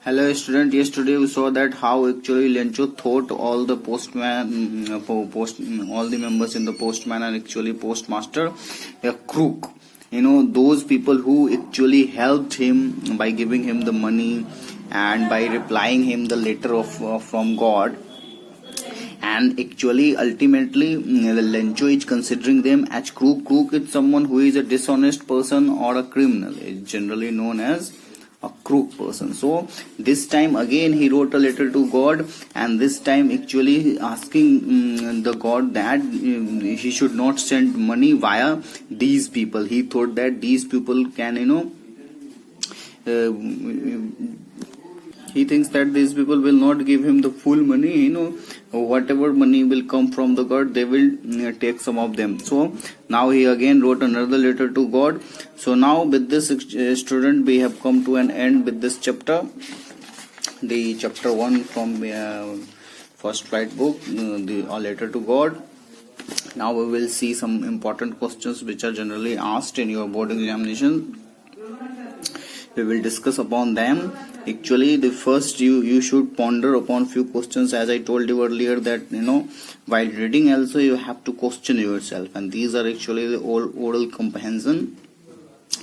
Hello student, yesterday we saw that how actually Lencho thought all the all the members in the postman and actually postmaster a crook. Those people who actually helped him by giving him the money and by replying him the letter from God. And actually ultimately Lencho is considering them as crook. Crook is someone who is a dishonest person or a criminal. It's generally known as a crook person. So this time again he wrote a letter to God, and this time actually asking the God that he should not send money via these people. He thought that these people can he thinks that these people will not give him the full money. Whatever money will come from the God, they will take some of them. So now he again wrote another letter to God. So now with this student, we have come to an end with this chapter, the chapter 1 from first flight book, the letter to God. Now we will see some important questions which are generally asked in your board examination. We will discuss upon them. Actually, the first you should ponder upon few questions, as I told you earlier that while reading also you have to question yourself, and these are actually the oral comprehension,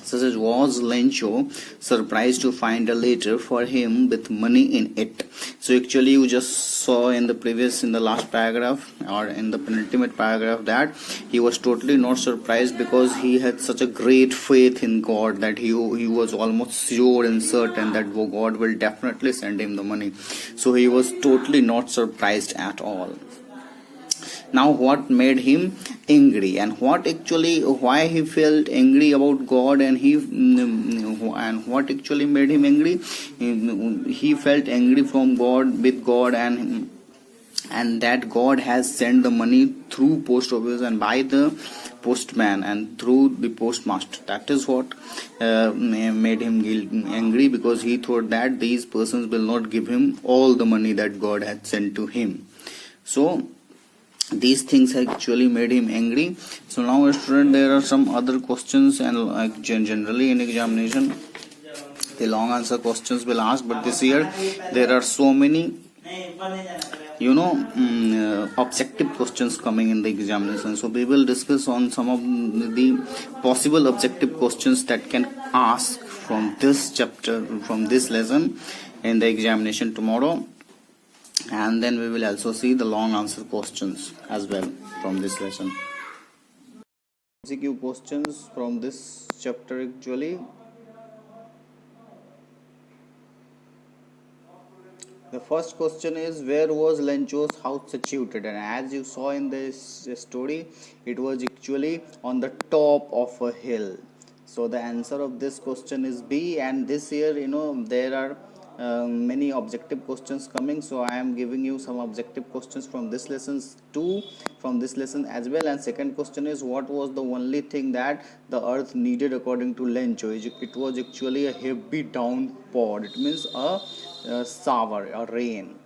such as, was Lencho surprised to find a letter for him with money in it? So actually you just saw in the last paragraph or in the penultimate paragraph that he was totally not surprised, because he had such a great faith in God that he was almost sure and certain that God will definitely send him the money. So he was totally not surprised at all. Now what made him angry, and why he felt angry about God, and what actually made him angry? He felt angry from God, with God, and that God has sent the money through post office and by the postman and through the postmaster. That is what made him angry, because he thought that these persons will not give him all the money that God had sent to him. So these things actually made him angry. So now, student, there are some other questions, and generally in examination the long answer questions will ask, but this year there are so many objective questions coming in the examination. So we will discuss on some of the possible objective questions that can ask from this chapter, from this lesson in the examination tomorrow. And then we will also see the long answer questions as well from this lesson. MCQ questions from this chapter actually. The first question is, where was Lencho's house situated? And as you saw in this story, it was actually on the top of a hill. So the answer of this question is B. And this year, there are many objective questions coming, so I am giving you some objective questions from this lesson as well. And second question is, what was the only thing that the earth needed according to Lencho? It was actually a heavy downpour. It means a shower, a rain.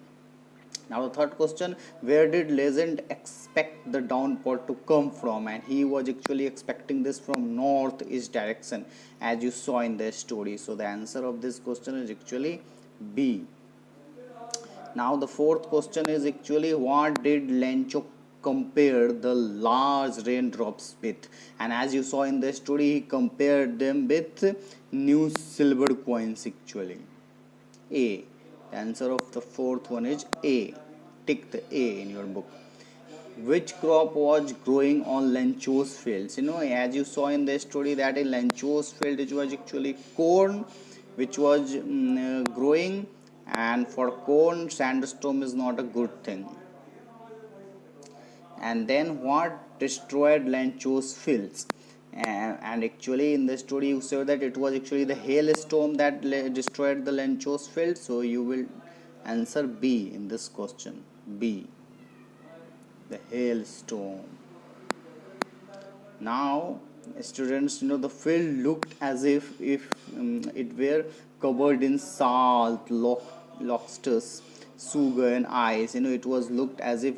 Now the third question, where did legend expect the downpour to come from? And he was actually expecting this from northeast direction, as you saw in the story. So the answer of this question is actually B. Now the fourth question is actually, what did Lencho compare the large raindrops with? And as you saw in the story, he compared them with new silver coins actually. A. The answer of the fourth one is A. Tick the A in your book. Which crop was growing on Lencho's fields? As you saw in the story that in Lencho's field it was actually corn which was growing, and for corn sandstorm is not a good thing. And then what destroyed Lencho's fields? And actually in the story you saw that it was actually the hailstorm that destroyed the Lencho's field. So you will answer B in this question. B, the hailstorm. Now students, the field looked as if it were covered in salt, lobsters, sugar and ice. It was looked as if